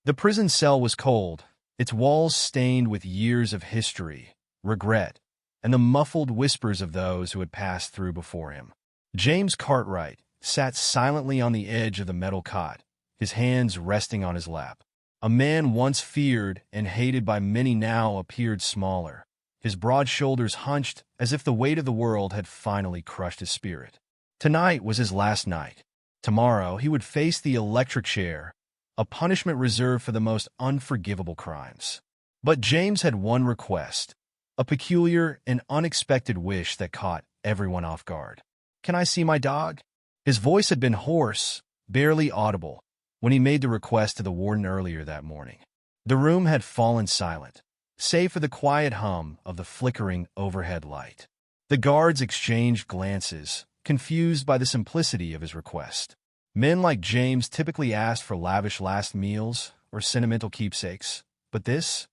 The prison cell was cold, its walls stained with years of history, regret, and the muffled whispers of those who had passed through before him. James Cartwright sat silently on the edge of the metal cot, his hands resting on his lap. A man once feared and hated by many now appeared smaller, his broad shoulders hunched as if the weight of the world had finally crushed his spirit. Tonight was his last night. Tomorrow he would face the electric chair, a punishment reserved for the most unforgivable crimes. But James had one request, a peculiar and unexpected wish that caught everyone off guard. "Can I see my dog?" His voice had been hoarse, barely audible, when he made the request to the warden earlier that morning. The room had fallen silent, save for the quiet hum of the flickering overhead light. The guards exchanged glances, confused by the simplicity of his request. Men like James typically asked for lavish last meals or sentimental keepsakes, but this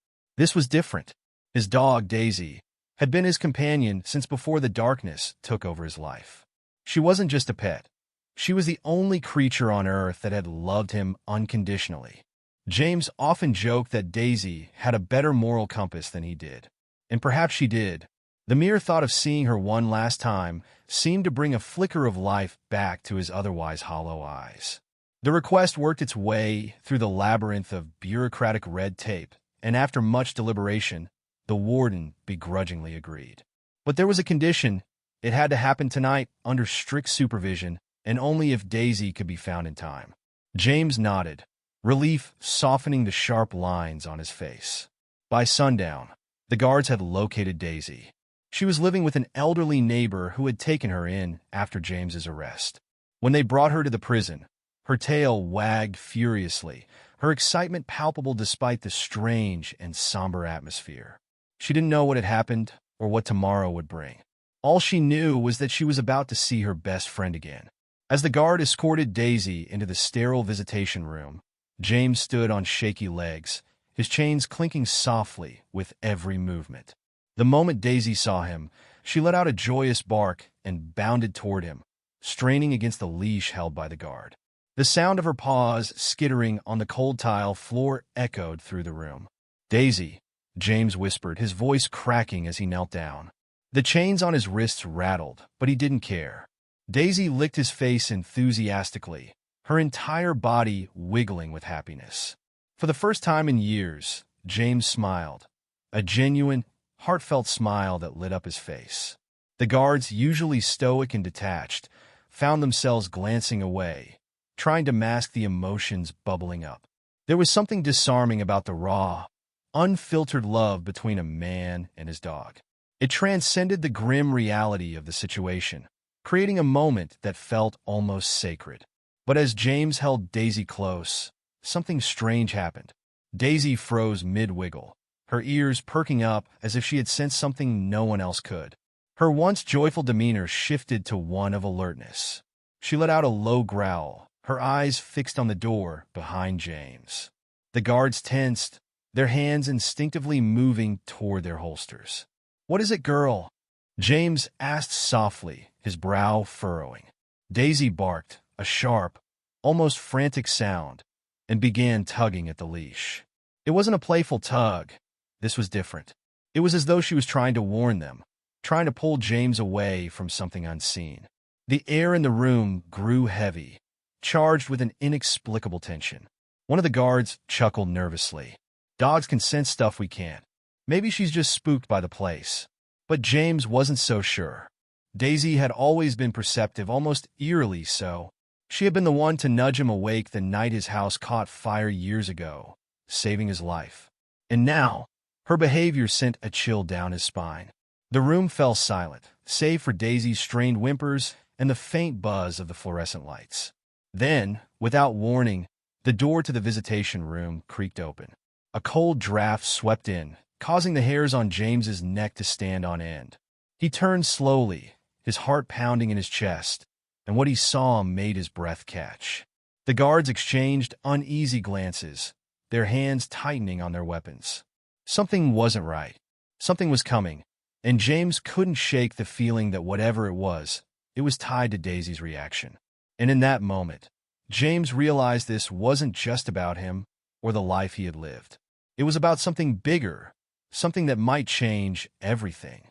was different. His dog, Daisy, had been his companion since before the darkness took over his life. She wasn't just a pet. She was the only creature on earth that had loved him unconditionally. James often joked that Daisy had a better moral compass than he did. And perhaps she did. The mere thought of seeing her one last time seemed to bring a flicker of life back to his otherwise hollow eyes. The request worked its way through the labyrinth of bureaucratic red tape, and after much deliberation, the warden begrudgingly agreed. But there was a condition. It had to happen tonight under strict supervision, and only if Daisy could be found in time. James nodded, relief softening the sharp lines on his face. By sundown, the guards had located Daisy. She was living with an elderly neighbor who had taken her in after James's arrest. When they brought her to the prison, her tail wagged furiously, her excitement palpable despite the strange and somber atmosphere. She didn't know what had happened or what tomorrow would bring. All she knew was that she was about to see her best friend again. As the guard escorted Daisy into the sterile visitation room, James stood on shaky legs, his chains clinking softly with every movement. The moment Daisy saw him, she let out a joyous bark and bounded toward him, straining against the leash held by the guard. The sound of her paws skittering on the cold tile floor echoed through the room. "Daisy," James whispered, his voice cracking as he knelt down. The chains on his wrists rattled, but he didn't care. Daisy licked his face enthusiastically, her entire body wiggling with happiness. For the first time in years, James smiled, a genuine, heartfelt smile that lit up his face. The guards, usually stoic and detached, found themselves glancing away, trying to mask the emotions bubbling up. There was something disarming about the raw, unfiltered love between a man and his dog. It transcended the grim reality of the situation, creating a moment that felt almost sacred. But as James held Daisy close, something strange happened. Daisy froze mid-wiggle, her ears perking up as if she had sensed something no one else could. Her once joyful demeanor shifted to one of alertness. She let out a low growl, her eyes fixed on the door behind James. The guards tensed, their hands instinctively moving toward their holsters. "What is it, girl?" James asked softly, his brow furrowing. Daisy barked, a sharp, almost frantic sound, and began tugging at the leash. It wasn't a playful tug. This was different. It was as though she was trying to warn them, trying to pull James away from something unseen. The air in the room grew heavy, charged with an inexplicable tension. One of the guards chuckled nervously. "Dogs can sense stuff we can't. Maybe she's just spooked by the place." But James wasn't so sure. Daisy had always been perceptive, almost eerily so. She had been the one to nudge him awake the night his house caught fire years ago, saving his life. And now, her behavior sent a chill down his spine. The room fell silent, save for Daisy's strained whimpers and the faint buzz of the fluorescent lights. Then, without warning, the door to the visitation room creaked open. A cold draft swept in, causing the hairs on James's neck to stand on end. He turned slowly, his heart pounding in his chest, and what he saw made his breath catch. The guards exchanged uneasy glances, their hands tightening on their weapons. Something wasn't right. Something was coming, and James couldn't shake the feeling that whatever it was tied to Daisy's reaction. And in that moment, James realized this wasn't just about him, or the life he had lived. It was about something bigger, something that might change everything.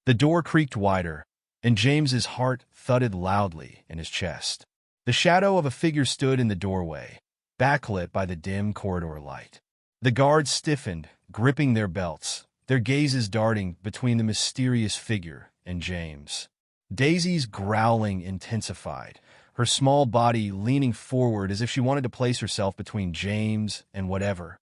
The door creaked wider, and James's heart thudded loudly in his chest. The shadow of a figure stood in the doorway, backlit by the dim corridor light. The guards stiffened, gripping their belts, their gazes darting between the mysterious figure and James. Daisy's growling intensified, her small body leaning forward as if she wanted to place herself between James and whatever,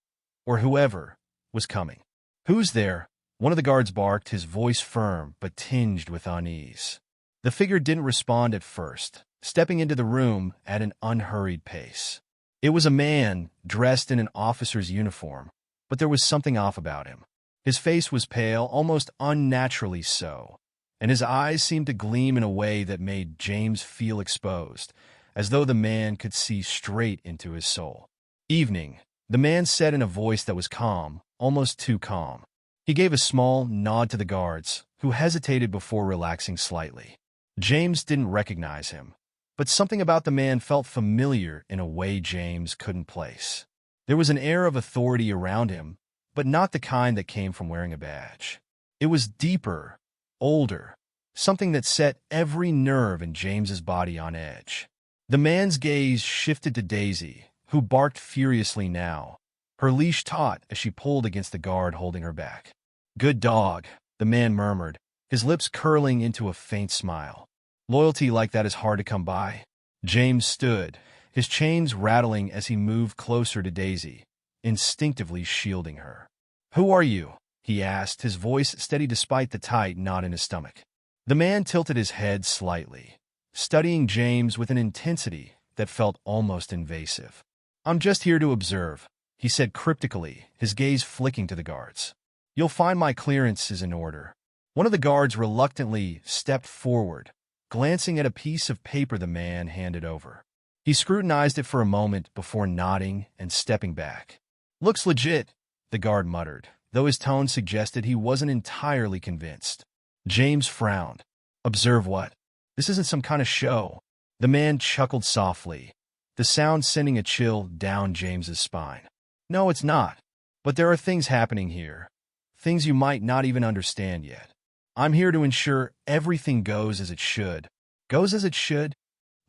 or whoever, was coming. "Who's there?" One of the guards barked, his voice firm but tinged with unease. The figure didn't respond at first, stepping into the room at an unhurried pace. It was a man dressed in an officer's uniform, but there was something off about him. His face was pale, almost unnaturally so, and his eyes seemed to gleam in a way that made James feel exposed, as though the man could see straight into his soul. "Evening," the man said in a voice that was calm, almost too calm. He gave a small nod to the guards, who hesitated before relaxing slightly. James didn't recognize him, but something about the man felt familiar in a way James couldn't place. There was an air of authority around him, but not the kind that came from wearing a badge. It was deeper, older, something that set every nerve in James's body on edge. The man's gaze shifted to Daisy, who barked furiously now, her leash taut as she pulled against the guard holding her back. "Good dog," the man murmured, his lips curling into a faint smile. "Loyalty like that is hard to come by." James stood, his chains rattling as he moved closer to Daisy, instinctively shielding her. "Who are you?" he asked, his voice steady despite the tight knot in his stomach. The man tilted his head slightly, studying James with an intensity that felt almost invasive. "I'm just here to observe," he said cryptically, his gaze flicking to the guards. "You'll find my clearance is in order." One of the guards reluctantly stepped forward, glancing at a piece of paper the man handed over. He scrutinized it for a moment before nodding and stepping back. "Looks legit," the guard muttered, though his tone suggested he wasn't entirely convinced. James frowned. "Observe what? This isn't some kind of show." The man chuckled softly, the sound sending a chill down James's spine. "No, it's not. But there are things happening here, things you might not even understand yet. I'm here to ensure everything goes as it should." "Goes as it should?"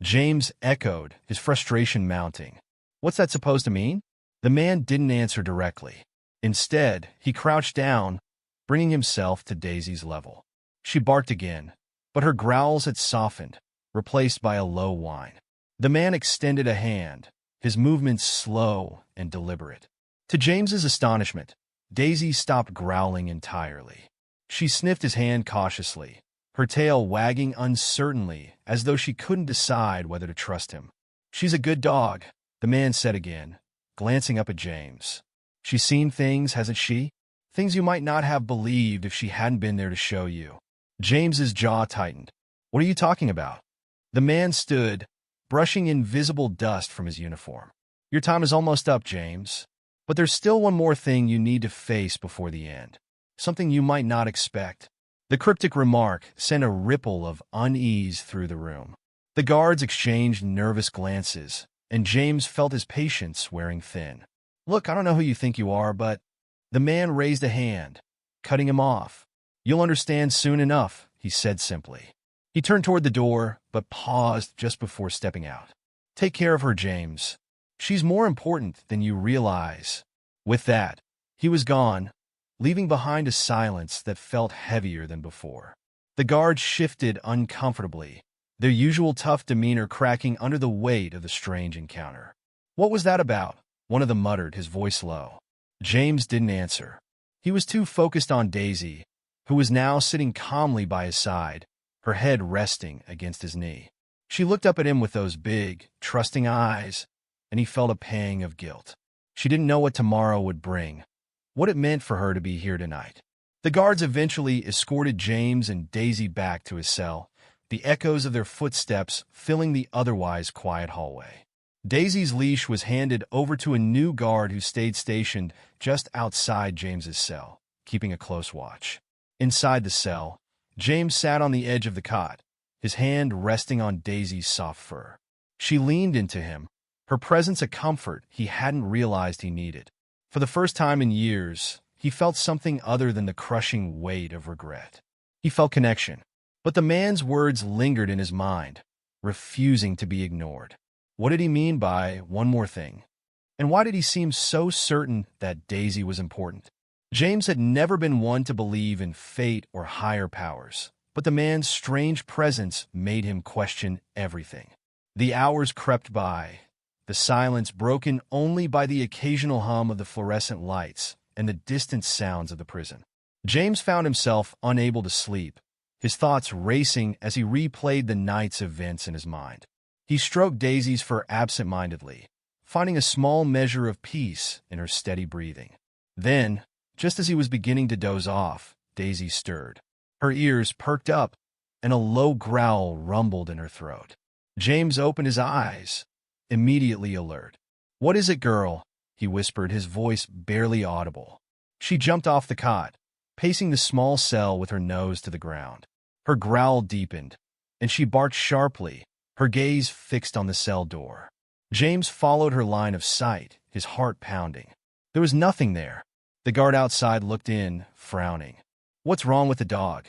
James echoed, his frustration mounting. "What's that supposed to mean?" The man didn't answer directly. Instead, he crouched down, bringing himself to Daisy's level. She barked again, but her growls had softened, replaced by a low whine. The man extended a hand, his movements slow and deliberate. To James's astonishment, Daisy stopped growling entirely. She sniffed his hand cautiously, her tail wagging uncertainly as though she couldn't decide whether to trust him. "She's a good dog," the man said again, glancing up at James. "She's seen things, hasn't she? Things you might not have believed if she hadn't been there to show you." James's jaw tightened. "What are you talking about?" The man stood, brushing invisible dust from his uniform. "Your time is almost up, James. But there's still one more thing you need to face before the end. Something you might not expect." The cryptic remark sent a ripple of unease through the room. The guards exchanged nervous glances, and James felt his patience wearing thin. "Look, I don't know who you think you are, but—" The man raised a hand, cutting him off. "You'll understand soon enough," he said simply. He turned toward the door, but paused just before stepping out. "Take care of her, James. She's more important than you realize." With that, he was gone, leaving behind a silence that felt heavier than before. The guards shifted uncomfortably, their usual tough demeanor cracking under the weight of the strange encounter. "What was that about?" one of them muttered, his voice low. James didn't answer. He was too focused on Daisy, who was now sitting calmly by his side, her head resting against his knee. She looked up at him with those big, trusting eyes, and he felt a pang of guilt. She didn't know what tomorrow would bring, what it meant for her to be here tonight. The guards eventually escorted James and Daisy back to his cell, the echoes of their footsteps filling the otherwise quiet hallway. Daisy's leash was handed over to a new guard who stayed stationed just outside James's cell, keeping a close watch. Inside the cell, James sat on the edge of the cot, his hand resting on Daisy's soft fur. She leaned into him, her presence a comfort he hadn't realized he needed. For the first time in years, he felt something other than the crushing weight of regret. He felt connection. But the man's words lingered in his mind, refusing to be ignored. What did he mean by one more thing? And why did he seem so certain that Daisy was important? James had never been one to believe in fate or higher powers, but the man's strange presence made him question everything. The hours crept by, the silence broken only by the occasional hum of the fluorescent lights and the distant sounds of the prison. James found himself unable to sleep, his thoughts racing as he replayed the night's events in his mind. He stroked Daisy's fur absent-mindedly, finding a small measure of peace in her steady breathing. Then, just as he was beginning to doze off, Daisy stirred. Her ears perked up, and a low growl rumbled in her throat. James opened his eyes, immediately alert. "What is it, girl?" he whispered, his voice barely audible. She jumped off the cot, pacing the small cell with her nose to the ground. Her growl deepened, and she barked sharply, her gaze fixed on the cell door. James followed her line of sight, his heart pounding. There was nothing there. The guard outside looked in, frowning. "What's wrong with the dog?"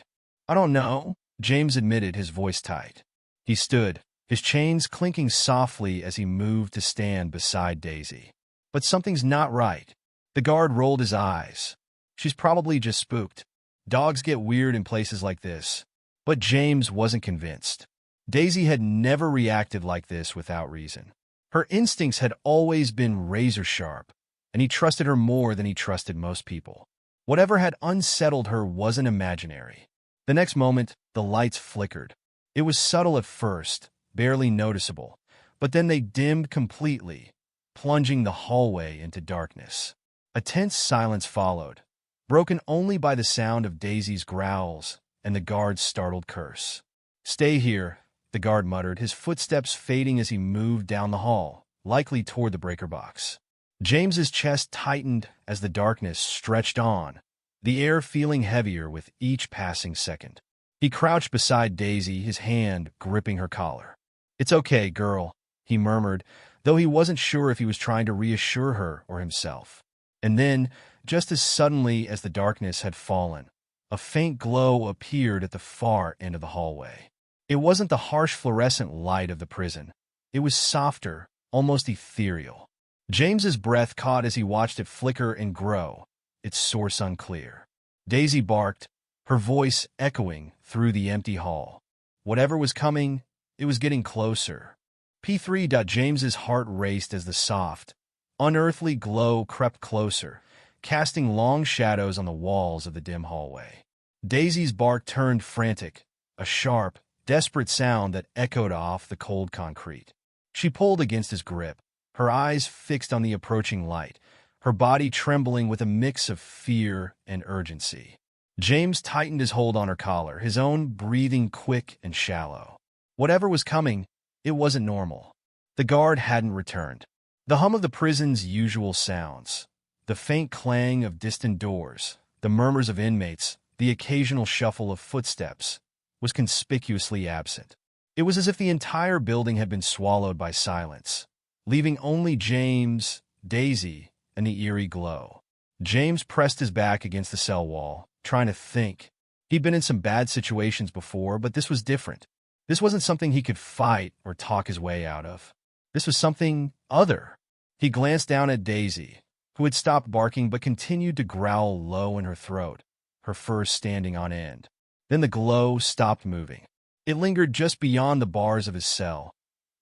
"I don't know," James admitted, his voice tight. He stood, his chains clinking softly as he moved to stand beside Daisy. "But something's not right." The guard rolled his eyes. "She's probably just spooked. Dogs get weird in places like this." But James wasn't convinced. Daisy had never reacted like this without reason. Her instincts had always been razor-sharp, and he trusted her more than he trusted most people. Whatever had unsettled her wasn't imaginary. The next moment, the lights flickered. It was subtle at first, barely noticeable, but then they dimmed completely, plunging the hallway into darkness. A tense silence followed, broken only by the sound of Daisy's growls and the guard's startled curse. "Stay here," the guard muttered, his footsteps fading as he moved down the hall, likely toward the breaker box. James's chest tightened as the darkness stretched on, the air feeling heavier with each passing second. He crouched beside Daisy, his hand gripping her collar. "It's okay, girl," he murmured, though he wasn't sure if he was trying to reassure her or himself. And then, just as suddenly as the darkness had fallen, a faint glow appeared at the far end of the hallway. It wasn't the harsh fluorescent light of the prison. It was softer, almost ethereal. James's breath caught as he watched it flicker and grow, its source unclear. Daisy barked, her voice echoing through the empty hall. Whatever was coming, it was getting closer. P3. James's heart raced as the soft, unearthly glow crept closer, casting long shadows on the walls of the dim hallway. Daisy's bark turned frantic, a sharp, desperate sound that echoed off the cold concrete. She pulled against his grip, her eyes fixed on the approaching light, her body trembling with a mix of fear and urgency. James tightened his hold on her collar, his own breathing quick and shallow. Whatever was coming, it wasn't normal. The guard hadn't returned. The hum of the prison's usual sounds, the faint clang of distant doors, the murmurs of inmates, the occasional shuffle of footsteps, was conspicuously absent. It was as if the entire building had been swallowed by silence, leaving only James, Daisy, and the eerie glow. James pressed his back against the cell wall, trying to think. He'd been in some bad situations before, but this was different. This wasn't something he could fight or talk his way out of. This was something other. He glanced down at Daisy, who had stopped barking but continued to growl low in her throat, her fur standing on end. Then the glow stopped moving. It lingered just beyond the bars of his cell,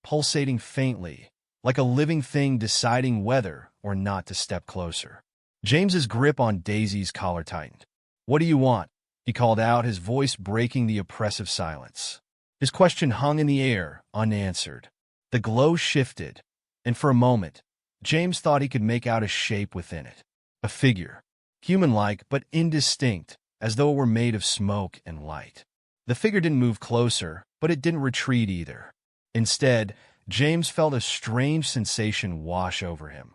pulsating faintly, like a living thing deciding whether or not to step closer. James's grip on Daisy's collar tightened. "What do you want?" he called out, his voice breaking the oppressive silence. His question hung in the air, unanswered. The glow shifted, and for a moment, James thought he could make out a shape within it. A figure, human-like but indistinct, as though it were made of smoke and light. The figure didn't move closer, but it didn't retreat either. Instead, James felt a strange sensation wash over him,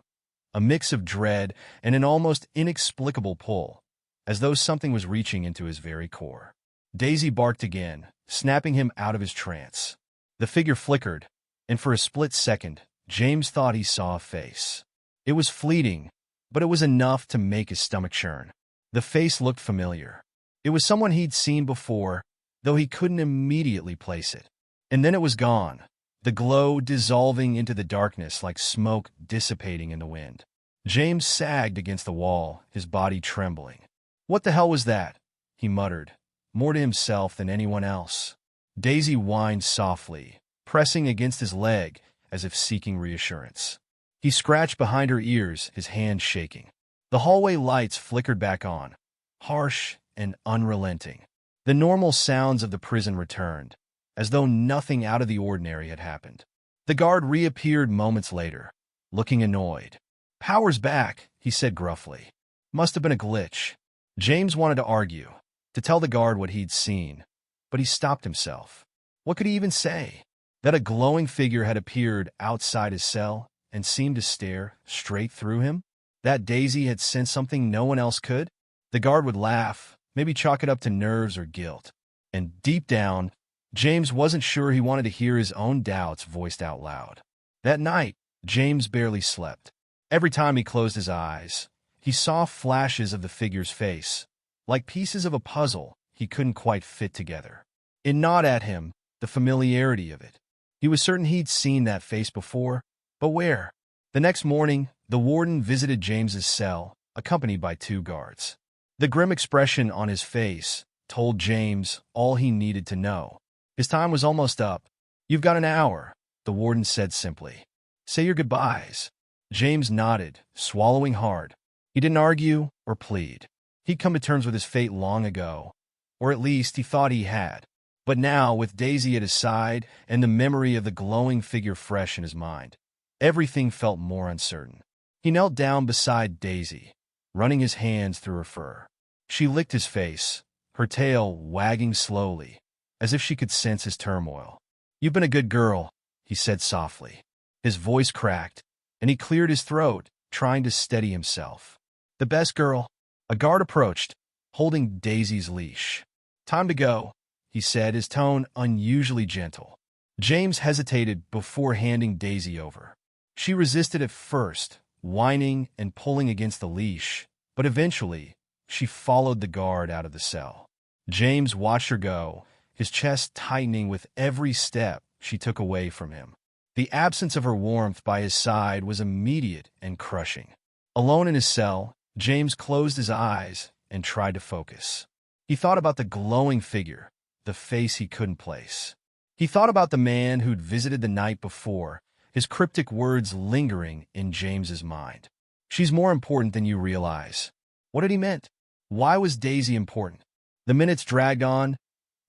a mix of dread and an almost inexplicable pull, as though something was reaching into his very core. Daisy barked again, snapping him out of his trance. The figure flickered, and for a split second, James thought he saw a face. It was fleeting, but it was enough to make his stomach churn. The face looked familiar. It was someone he'd seen before, though he couldn't immediately place it. And then it was gone, the glow dissolving into the darkness like smoke dissipating in the wind. James sagged against the wall, his body trembling. "What the hell was that?" he muttered, more to himself than anyone else. Daisy whined softly, pressing against his leg as if seeking reassurance. He scratched behind her ears, his hands shaking. The hallway lights flickered back on, harsh and unrelenting. The normal sounds of the prison returned, as though nothing out of the ordinary had happened. The guard reappeared moments later, looking annoyed. "Power's back," he said gruffly. "Must have been a glitch." James wanted to argue, to tell the guard what he'd seen, but he stopped himself. What could he even say? That a glowing figure had appeared outside his cell and seemed to stare straight through him? That Daisy had sensed something no one else could? The guard would laugh, maybe chalk it up to nerves or guilt. And deep down, James wasn't sure he wanted to hear his own doubts voiced out loud. That night, James barely slept. Every time he closed his eyes, he saw flashes of the figure's face, like pieces of a puzzle he couldn't quite fit together. It gnawed at him, the familiarity of it. He was certain he'd seen that face before, but where? The next morning, the warden visited James's cell, accompanied by 2 guards. The grim expression on his face told James all he needed to know. His time was almost up. "You've got an hour," the warden said simply. "Say your goodbyes." James nodded, swallowing hard. He didn't argue or plead. He'd come to terms with his fate long ago, or at least he thought he had. But now, with Daisy at his side and the memory of the glowing figure fresh in his mind, everything felt more uncertain. He knelt down beside Daisy, running his hands through her fur. She licked his face, her tail wagging slowly, as if she could sense his turmoil. "You've been a good girl," he said softly. His voice cracked, and he cleared his throat, trying to steady himself. "The best girl." A guard approached, holding Daisy's leash. "Time to go," he said, his tone unusually gentle. James hesitated before handing Daisy over. She resisted at first, whining and pulling against the leash, but eventually she followed the guard out of the cell. James watched her go, his chest tightening with every step she took away from him. The absence of her warmth by his side was immediate and crushing. Alone in his cell, James closed his eyes and tried to focus. He thought about the glowing figure, the face he couldn't place. He thought about the man who'd visited the night before, his cryptic words lingering in James's mind. "She's more important than you realize." What had he meant? Why was Daisy important? The minutes dragged on,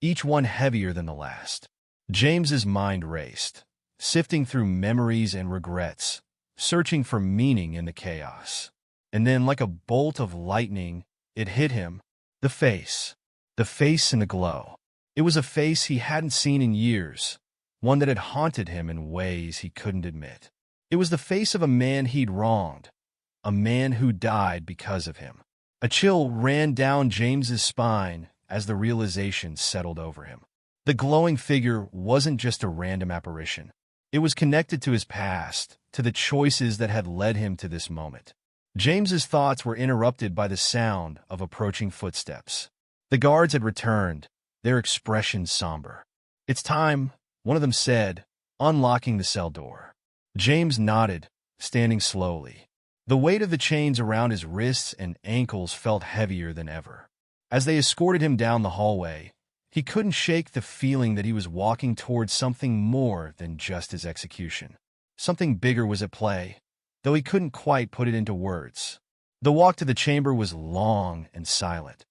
each one heavier than the last. James's mind raced, sifting through memories and regrets, searching for meaning in the chaos. And then, like a bolt of lightning, it hit him. The face. The face in the glow. It was a face he hadn't seen in years, one that had haunted him in ways he couldn't admit. It was the face of a man he'd wronged, a man who died because of him. A chill ran down James's spine as the realization settled over him. The glowing figure wasn't just a random apparition. It was connected to his past, to the choices that had led him to this moment. James's thoughts were interrupted by the sound of approaching footsteps. The guards had returned, their expressions somber. "It's time," one of them said, unlocking the cell door. James nodded, standing slowly. The weight of the chains around his wrists and ankles felt heavier than ever. As they escorted him down the hallway, he couldn't shake the feeling that he was walking towards something more than just his execution. Something bigger was at play, though he couldn't quite put it into words. The walk to the chamber was long and silent,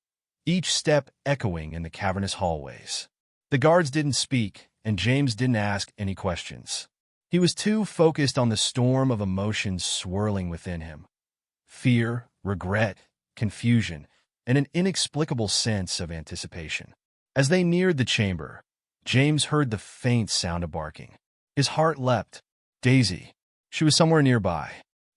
each step echoing in the cavernous hallways. The guards didn't speak, and James didn't ask any questions. He was too focused on the storm of emotions swirling within him. Fear, regret, confusion, and an inexplicable sense of anticipation. As they neared the chamber, James heard the faint sound of barking. His heart leapt. Daisy. She was somewhere nearby.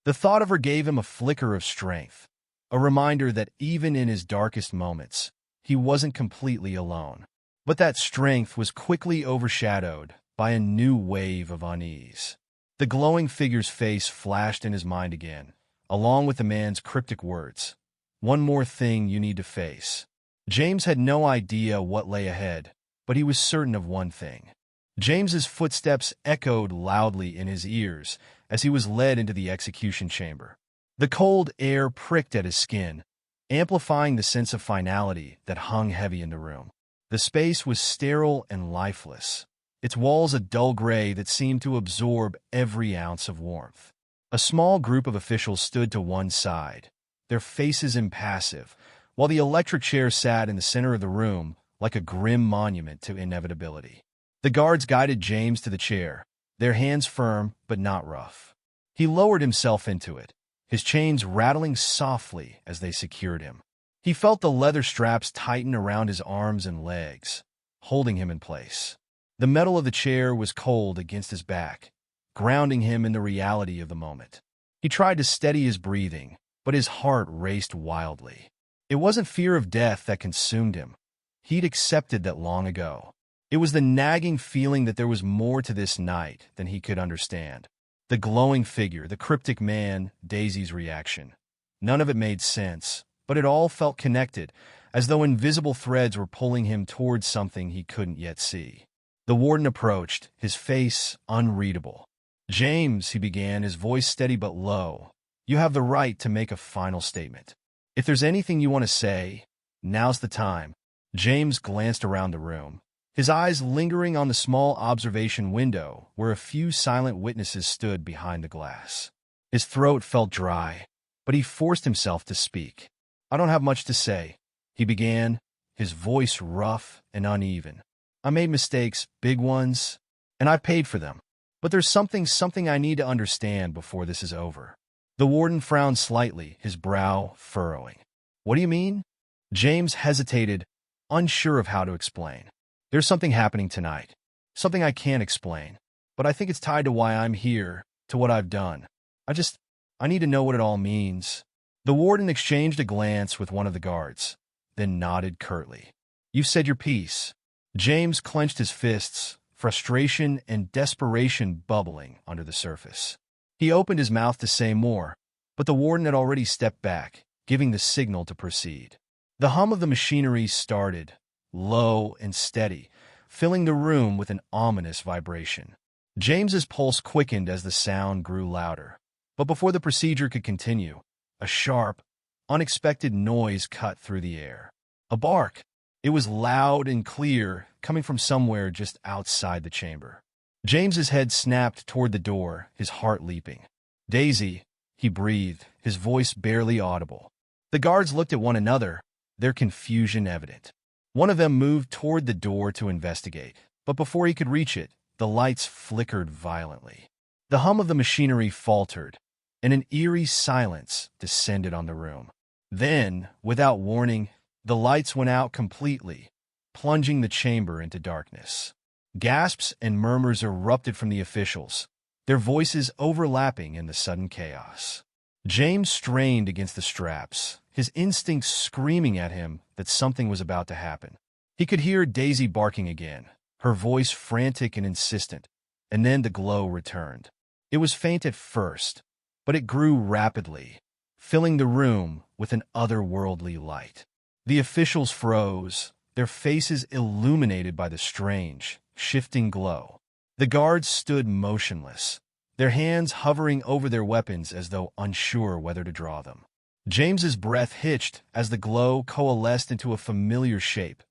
The thought of her gave him a flicker of strength, a reminder that even in his darkest moments, he wasn't completely alone. But that strength was quickly overshadowed by a new wave of unease. The glowing figure's face flashed in his mind again, along with the man's cryptic words. One more thing you need to face. James had no idea what lay ahead, but he was certain of one thing. James's footsteps echoed loudly in his ears as he was led into the execution chamber. The cold air pricked at his skin, amplifying the sense of finality that hung heavy in the room. The space was sterile and lifeless, its walls a dull gray that seemed to absorb every ounce of warmth. A small group of officials stood to one side, their faces impassive, while the electric chair sat in the center of the room like a grim monument to inevitability. The guards guided James to the chair, their hands firm but not rough. He lowered himself into it, his chains rattling softly as they secured him. He felt the leather straps tighten around his arms and legs, holding him in place. The metal of the chair was cold against his back, grounding him in the reality of the moment. He tried to steady his breathing, but his heart raced wildly. It wasn't fear of death that consumed him. He'd accepted that long ago. It was the nagging feeling that there was more to this night than he could understand. The glowing figure, the cryptic man, Daisy's reaction. None of it made sense, but it all felt connected, as though invisible threads were pulling him towards something he couldn't yet see. The warden approached, his face unreadable. "James," he began, his voice steady but low, "you have the right to make a final statement. If there's anything you want to say, now's the time." James glanced around the room, his eyes lingering on the small observation window where a few silent witnesses stood behind the glass. His throat felt dry, but he forced himself to speak. "I don't have much to say," he began, his voice rough and uneven. "I made mistakes, big ones, and I paid for them. But there's something I need to understand before this is over." The warden frowned slightly, his brow furrowing. "What do you mean?" James hesitated, unsure of how to explain. "There's something happening tonight. Something I can't explain. But I think it's tied to why I'm here, to what I've done. I need to know what it all means." The warden exchanged a glance with one of the guards, then nodded curtly. "You've said your piece." James clenched his fists, frustration and desperation bubbling under the surface. He opened his mouth to say more, but the warden had already stepped back, giving the signal to proceed. The hum of the machinery started, low and steady, filling the room with an ominous vibration. James's pulse quickened as the sound grew louder. But before the procedure could continue, a sharp, unexpected noise cut through the air. A bark. It was loud and clear, coming from somewhere just outside the chamber. James's head snapped toward the door, his heart leaping. "Daisy," he breathed, his voice barely audible. The guards looked at one another, their confusion evident. One of them moved toward the door to investigate, but before he could reach it, the lights flickered violently. The hum of the machinery faltered, and an eerie silence descended on the room. Then, without warning, the lights went out completely, plunging the chamber into darkness. Gasps and murmurs erupted from the officials, their voices overlapping in the sudden chaos. James strained against the straps, his instincts screaming at him that something was about to happen. He could hear Daisy barking again, her voice frantic and insistent, and then the glow returned. It was faint at first, but it grew rapidly, filling the room with an otherworldly light. The officials froze, their faces illuminated by the strange, shifting glow. The guards stood motionless, their hands hovering over their weapons as though unsure whether to draw them. James's breath hitched as the glow coalesced into a familiar shape,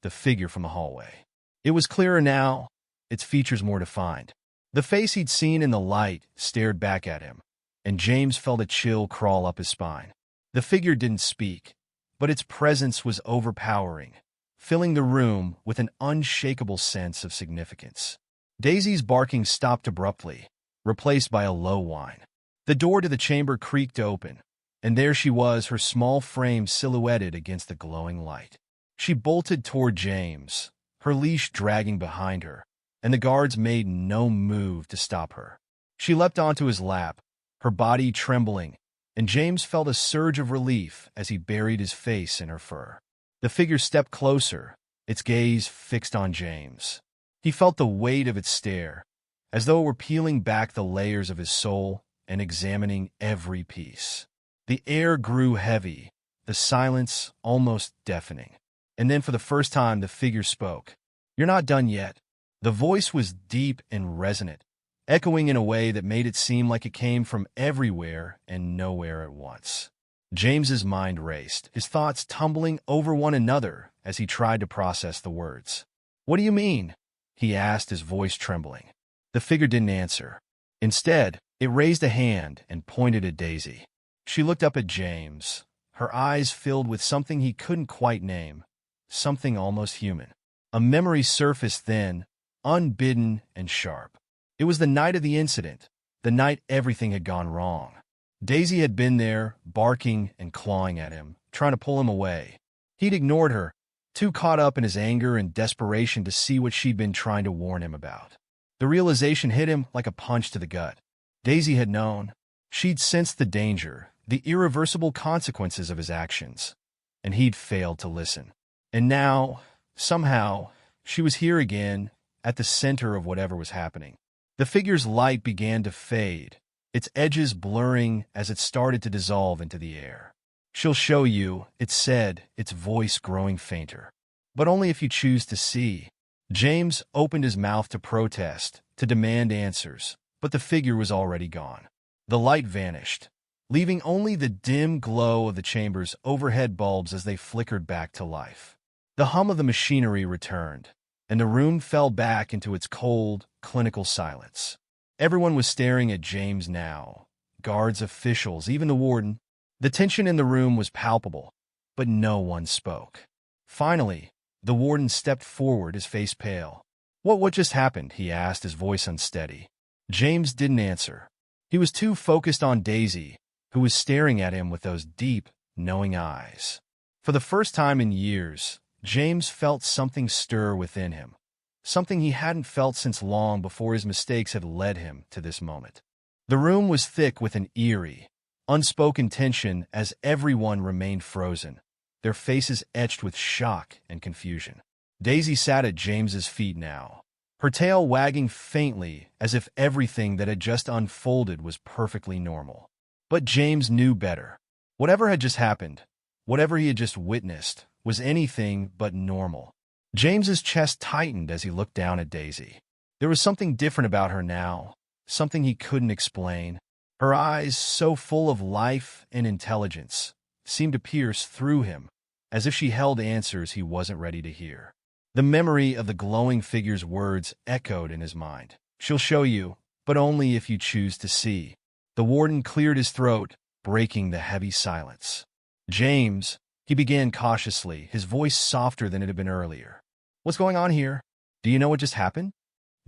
the figure from the hallway. It was clearer now, its features more defined. The face he'd seen in the light stared back at him, and James felt a chill crawl up his spine. The figure didn't speak, but its presence was overpowering, filling the room with an unshakable sense of significance. Daisy's barking stopped abruptly, replaced by a low whine. The door to the chamber creaked open, and there she was, her small frame silhouetted against the glowing light. She bolted toward James, her leash dragging behind her, and the guards made no move to stop her. She leapt onto his lap, her body trembling, and James felt a surge of relief as he buried his face in her fur. The figure stepped closer, its gaze fixed on James. He felt the weight of its stare, as though it were peeling back the layers of his soul and examining every piece. The air grew heavy, the silence almost deafening. And then for the first time the figure spoke. "You're not done yet." The voice was deep and resonant, echoing in a way that made it seem like it came from everywhere and nowhere at once. James's mind raced, his thoughts tumbling over one another as he tried to process the words. "What do you mean?" he asked, his voice trembling. The figure didn't answer. Instead, it raised a hand and pointed at Daisy. She looked up at James, her eyes filled with something he couldn't quite name, something almost human. A memory surfaced then, unbidden and sharp. It was the night of the incident, the night everything had gone wrong. Daisy had been there, barking and clawing at him, trying to pull him away. He'd ignored her, too caught up in his anger and desperation to see what she'd been trying to warn him about. The realization hit him like a punch to the gut. Daisy had known. She'd sensed the danger, the irreversible consequences of his actions, and he'd failed to listen. And now, somehow, she was here again, at the center of whatever was happening. The figure's light began to fade, its edges blurring as it started to dissolve into the air. "She'll show you," it said, its voice growing fainter. "But only if you choose to see." James opened his mouth to protest, to demand answers, but the figure was already gone. The light vanished, leaving only the dim glow of the chamber's overhead bulbs as they flickered back to life. The hum of the machinery returned, and the room fell back into its cold, clinical silence. Everyone was staring at James now. Guards, officials, even the warden. The tension in the room was palpable, but no one spoke. Finally, the warden stepped forward, his face pale. What just happened?" he asked, his voice unsteady. James didn't answer. He was too focused on Daisy, who was staring at him with those deep, knowing eyes. For the first time in years, James felt something stir within him, something he hadn't felt since long before his mistakes had led him to this moment. The room was thick with an eerie, unspoken tension as everyone remained frozen, their faces etched with shock and confusion. Daisy sat at James's feet now, her tail wagging faintly as if everything that had just unfolded was perfectly normal. But James knew better. Whatever had just happened, whatever he had just witnessed, was anything but normal. James's chest tightened as he looked down at Daisy. There was something different about her now, something he couldn't explain. Her eyes, so full of life and intelligence, seemed to pierce through him, as if she held answers he wasn't ready to hear. The memory of the glowing figure's words echoed in his mind. "She'll show you, but only if you choose to see." The warden cleared his throat, breaking the heavy silence. "James," he began cautiously, his voice softer than it had been earlier. "What's going on here? Do you know what just happened?"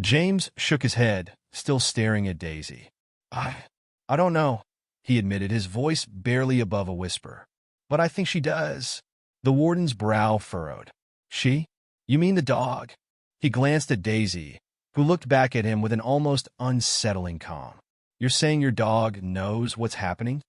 James shook his head, still staring at Daisy. I don't know," he admitted, his voice barely above a whisper. "But I think she does." The warden's brow furrowed. "She? You mean the dog?" He glanced at Daisy, who looked back at him with an almost unsettling calm. "You're saying your dog knows what's happening?"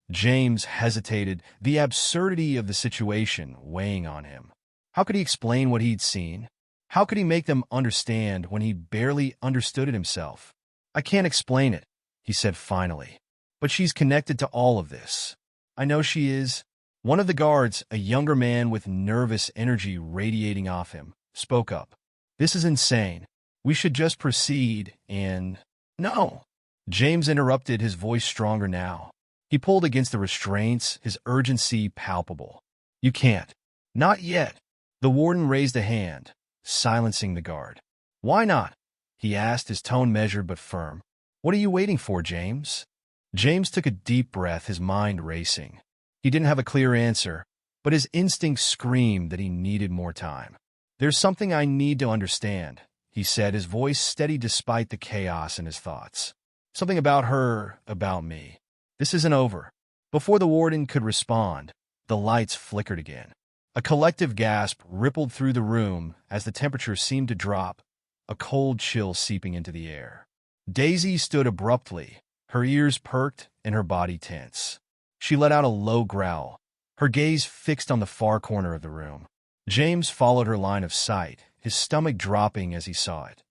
James hesitated, the absurdity of the situation weighing on him. How could he explain what he'd seen? How could he make them understand when he barely understood it himself? "I can't explain it," he said finally. "But she's connected to all of this. I know she is." One of the guards, a younger man with nervous energy radiating off him, spoke up. "This is insane. We should just proceed and—" "No!" James interrupted, his voice stronger now. He pulled against the restraints, his urgency palpable. "You can't. Not yet." The warden raised a hand, silencing the guard. "Why not?" he asked, his tone measured but firm. "What are you waiting for, James?" James took a deep breath, his mind racing. He didn't have a clear answer, but his instincts screamed that he needed more time. "There's something I need to understand," he said, his voice steady despite the chaos in his thoughts. "Something about her, about me. This isn't over." Before the warden could respond, the lights flickered again. A collective gasp rippled through the room as the temperature seemed to drop, a cold chill seeping into the air. Daisy stood abruptly, her ears perked and her body tense. She let out a low growl, her gaze fixed on the far corner of the room. James followed her line of sight, his stomach dropping as he saw it,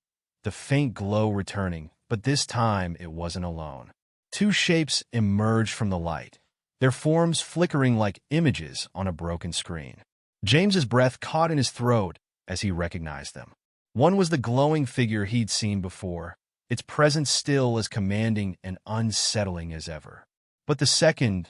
the faint glow returning, but this time it wasn't alone. Two shapes emerged from the light, their forms flickering like images on a broken screen. James's breath caught in his throat as he recognized them. One was the glowing figure he'd seen before, its presence still as commanding and unsettling as ever. But the second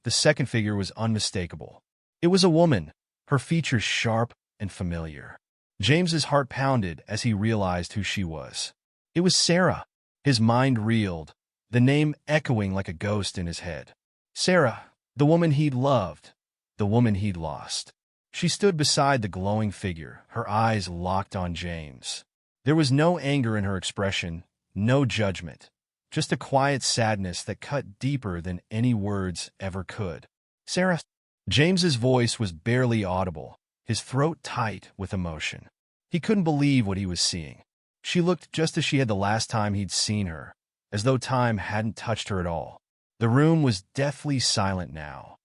figure was unmistakable. It was a woman, her features sharp and familiar. James's heart pounded as he realized who she was. It was Sarah. His mind reeled, the name echoing like a ghost in his head. Sarah, the woman he'd loved, the woman he'd lost. She stood beside the glowing figure, her eyes locked on James. There was no anger in her expression, no judgment, just a quiet sadness that cut deeper than any words ever could. Sarah. James's voice was barely audible, his throat tight with emotion. He couldn't believe what he was seeing. She looked just as she had the last time he'd seen her, as though time hadn't touched her at all. The room was deathly silent now,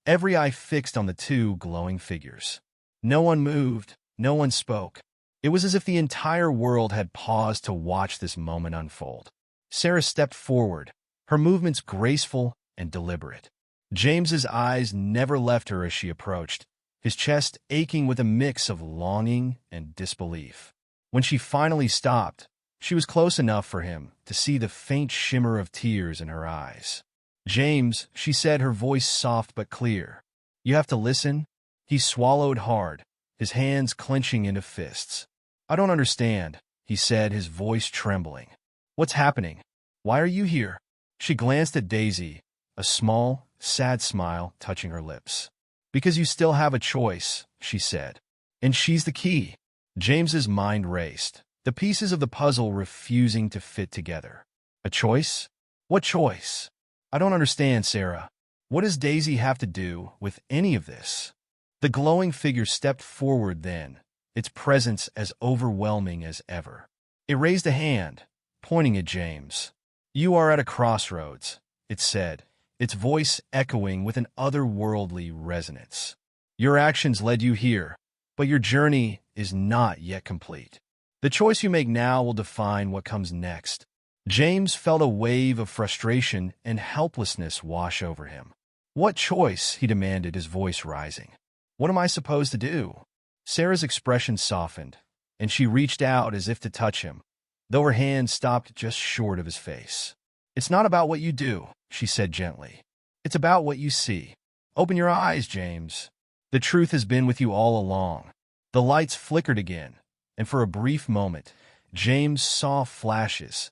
every eye fixed on the two glowing figures. No one moved, no one spoke. It was as if the entire world had paused to watch this moment unfold. Sarah stepped forward, her movements graceful and deliberate. James's eyes never left her as she approached, his chest aching with a mix of longing and disbelief. When she finally stopped, she was close enough for him to see the faint shimmer of tears in her eyes. "James," she said, her voice soft but clear. "You have to listen." He swallowed hard, his hands clenching into fists. "I don't understand," he said, his voice trembling. "What's happening? Why are you here?" She glanced at Daisy, a small, sad smile touching her lips. "Because you still have a choice," she said. "And she's the key." James's mind raced, the pieces of the puzzle refusing to fit together. "A choice? What choice? I don't understand, Sarah. What does Daisy have to do with any of this?" The glowing figure stepped forward then, its presence as overwhelming as ever. It raised a hand, pointing at James. "You are at a crossroads," it said, its voice echoing with an otherworldly resonance. "Your actions led you here, but your journey is not yet complete. The choice you make now will define what comes next." James felt a wave of frustration and helplessness wash over him. "What choice?" he demanded, his voice rising. "What am I supposed to do?" Sarah's expression softened, and she reached out as if to touch him, though her hand stopped just short of his face. "It's not about what you do," she said gently. "It's about what you see. Open your eyes, James. The truth has been with you all along." The lights flickered again, and for a brief moment, James saw flashes,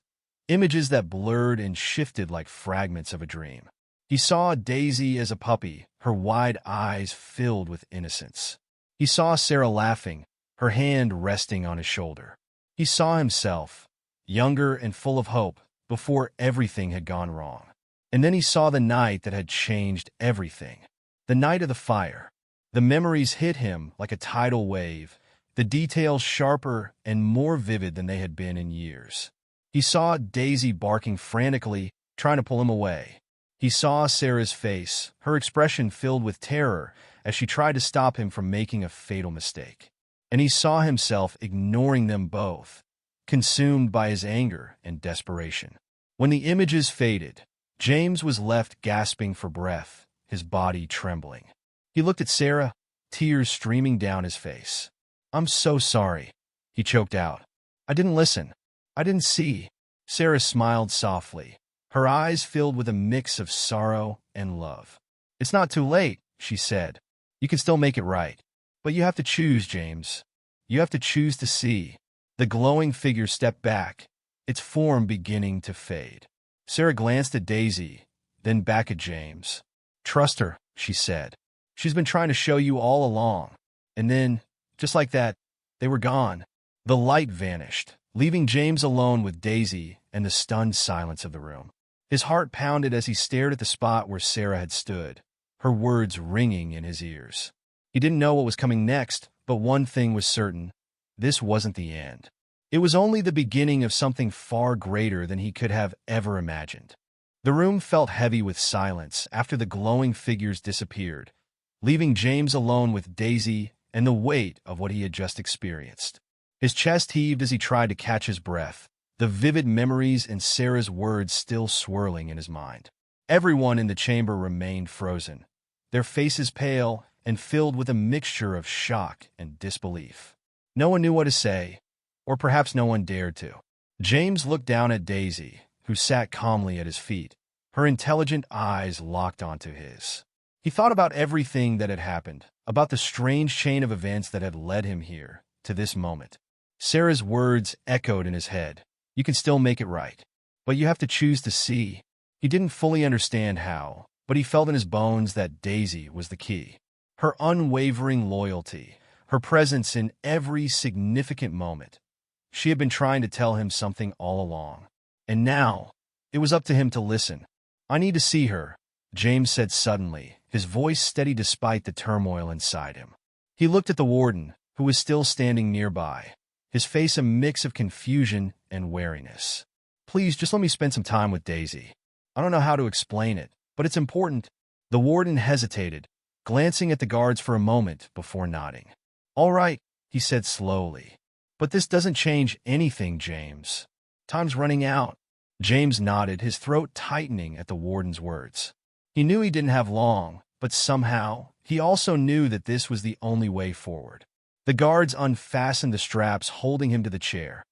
images that blurred and shifted like fragments of a dream. He saw Daisy as a puppy, her wide eyes filled with innocence. He saw Sarah laughing, her hand resting on his shoulder. He saw himself, younger and full of hope, before everything had gone wrong. And then he saw the night that had changed everything. The night of the fire. The memories hit him like a tidal wave, the details sharper and more vivid than they had been in years. He saw Daisy barking frantically, trying to pull him away. He saw Sarah's face, her expression filled with terror as she tried to stop him from making a fatal mistake. And he saw himself ignoring them both, consumed by his anger and desperation. When the images faded, James was left gasping for breath, his body trembling. He looked at Sarah, tears streaming down his face. "I'm so sorry," he choked out. "I didn't listen. I didn't see." Sarah smiled softly, her eyes filled with a mix of sorrow and love. "It's not too late," she said. "You can still make it right. But you have to choose, James. You have to choose to see." The glowing figure stepped back, its form beginning to fade. Sarah glanced at Daisy, then back at James. "Trust her," she said. "She's been trying to show you all along." And then, just like that, they were gone. The light vanished, leaving James alone with Daisy and the stunned silence of the room. His heart pounded as he stared at the spot where Sarah had stood, her words ringing in his ears. He didn't know what was coming next, but one thing was certain. This wasn't the end. It was only the beginning of something far greater than he could have ever imagined. The room felt heavy with silence after the glowing figures disappeared, leaving James alone with Daisy and the weight of what he had just experienced. His chest heaved as he tried to catch his breath, the vivid memories and Sarah's words still swirling in his mind. Everyone in the chamber remained frozen, their faces pale and filled with a mixture of shock and disbelief. No one knew what to say, or perhaps no one dared to. James looked down at Daisy, who sat calmly at his feet, her intelligent eyes locked onto his. He thought about everything that had happened, about the strange chain of events that had led him here, to this moment. Sarah's words echoed in his head. You can still make it right, but you have to choose to see. He didn't fully understand how, but he felt in his bones that Daisy was the key. Her unwavering loyalty, her presence in every significant moment. She had been trying to tell him something all along. And now, it was up to him to listen. I need to see her, James said suddenly, his voice steady despite the turmoil inside him. He looked at the warden, who was still standing nearby, his face a mix of confusion and wariness. Please, just let me spend some time with Daisy. I don't know how to explain it, but it's important. The warden hesitated, glancing at the guards for a moment before nodding. All right, he said slowly. But this doesn't change anything, James. Time's running out. James nodded, his throat tightening at the warden's words. He knew he didn't have long, but somehow, he also knew that this was the only way forward. The guards unfastened the straps holding him to the chair,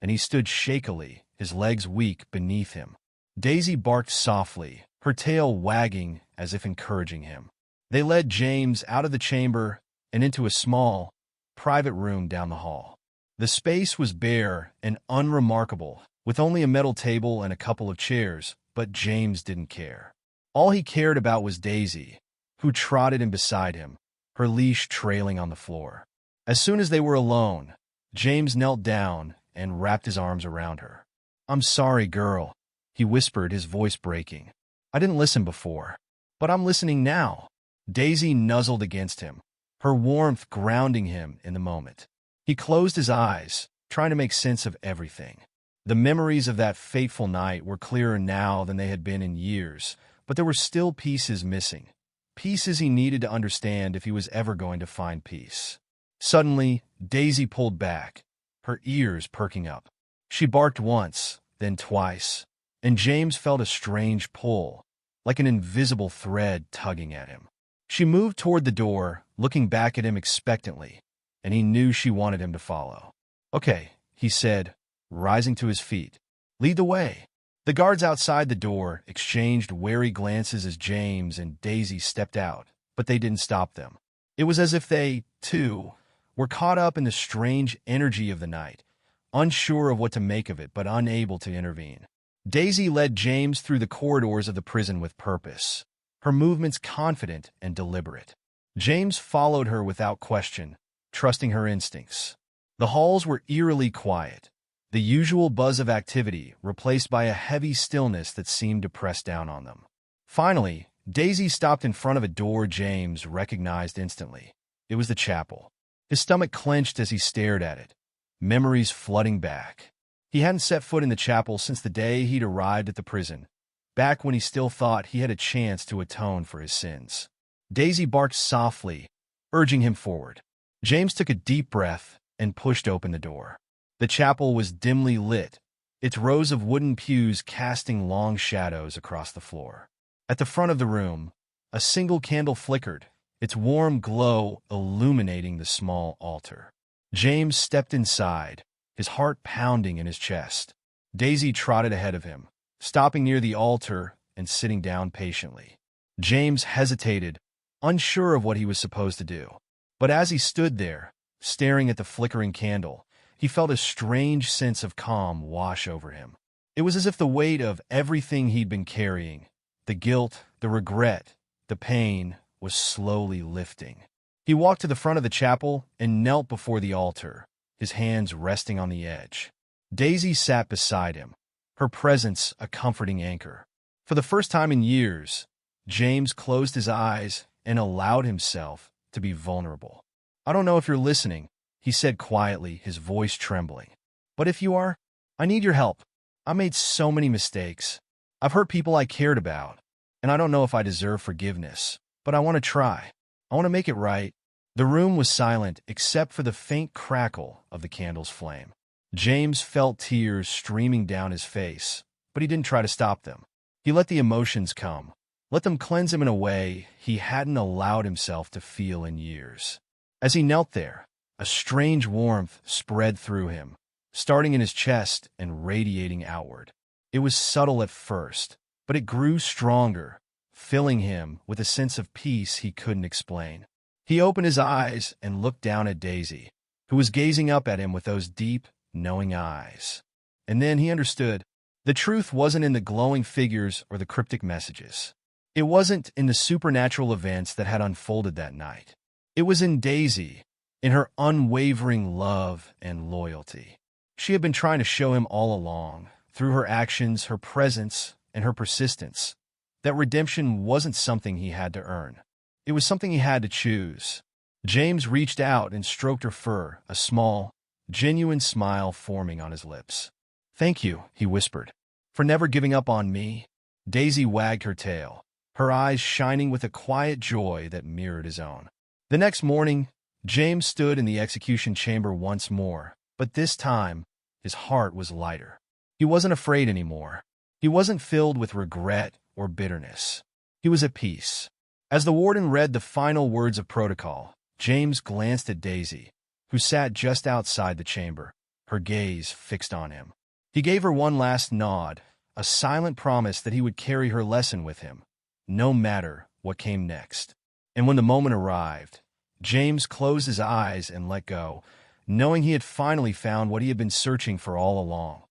and he stood shakily, his legs weak beneath him. Daisy barked softly, her tail wagging as if encouraging him. They led James out of the chamber and into a small, private room down the hall. The space was bare and unremarkable, with only a metal table and a couple of chairs, but James didn't care. All he cared about was Daisy, who trotted in beside him, her leash trailing on the floor. As soon as they were alone, James knelt down and wrapped his arms around her. I'm sorry, girl, he whispered, his voice breaking. I didn't listen before, but I'm listening now. Daisy nuzzled against him, her warmth grounding him in the moment. He closed his eyes, trying to make sense of everything. The memories of that fateful night were clearer now than they had been in years, but there were still pieces missing, pieces he needed to understand if he was ever going to find peace. Suddenly, Daisy pulled back, her ears perking up. She barked once, then twice, and James felt a strange pull, like an invisible thread tugging at him. She moved toward the door, looking back at him expectantly, and he knew she wanted him to follow. Okay, he said, rising to his feet. Lead the way. The guards outside the door exchanged wary glances as James and Daisy stepped out, but they didn't stop them. It was as if they, too, were caught up in the strange energy of the night, unsure of what to make of it but unable to intervene. Daisy led James through the corridors of the prison with purpose, her movements confident and deliberate. James followed her without question, trusting her instincts. The halls were eerily quiet, the usual buzz of activity replaced by a heavy stillness that seemed to press down on them. Finally, Daisy stopped in front of a door James recognized instantly. It was the chapel. His stomach clenched as he stared at it, memories flooding back. He hadn't set foot in the chapel since the day he'd arrived at the prison, back when he still thought he had a chance to atone for his sins. Daisy barked softly, urging him forward. James took a deep breath and pushed open the door. The chapel was dimly lit, its rows of wooden pews casting long shadows across the floor. At the front of the room, a single candle flickered, its warm glow illuminating the small altar. James stepped inside, his heart pounding in his chest. Daisy trotted ahead of him, stopping near the altar and sitting down patiently. James hesitated, unsure of what he was supposed to do. But as he stood there, staring at the flickering candle, he felt a strange sense of calm wash over him. It was as if the weight of everything he'd been carrying, the guilt, the regret, the pain, was slowly lifting. He walked to the front of the chapel and knelt before the altar, his hands resting on the edge. Daisy sat beside him, her presence a comforting anchor. For the first time in years, James closed his eyes and allowed himself to be vulnerable. I don't know if you're listening, he said quietly, his voice trembling. But if you are, I need your help. I made so many mistakes. I've hurt people I cared about, and I don't know if I deserve forgiveness, but I want to try. I want to make it right. The room was silent except for the faint crackle of the candle's flame. James felt tears streaming down his face, but he didn't try to stop them. He let the emotions come, let them cleanse him in a way he hadn't allowed himself to feel in years. As he knelt there, a strange warmth spread through him, starting in his chest and radiating outward. It was subtle at first, but it grew stronger, filling him with a sense of peace he couldn't explain. He opened his eyes and looked down at Daisy, who was gazing up at him with those deep, knowing eyes. And then he understood. The truth wasn't in the glowing figures or the cryptic messages. It wasn't in the supernatural events that had unfolded that night. It was in Daisy, in her unwavering love and loyalty. She had been trying to show him all along, through her actions, her presence, and her persistence, that redemption wasn't something he had to earn. It was something he had to choose. James reached out and stroked her fur, a small, genuine smile forming on his lips. "Thank you," he whispered, "for never giving up on me." Daisy wagged her tail, her eyes shining with a quiet joy that mirrored his own. The next morning, James stood in the execution chamber once more, but this time, his heart was lighter. He wasn't afraid anymore. He wasn't filled with regret or bitterness. He was at peace. As the warden read the final words of protocol, James glanced at Daisy, who sat just outside the chamber, her gaze fixed on him. He gave her one last nod, a silent promise that he would carry her lesson with him, no matter what came next. And when the moment arrived, James closed his eyes and let go, knowing he had finally found what he had been searching for all along: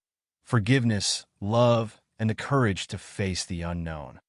forgiveness, love, and the courage to face the unknown.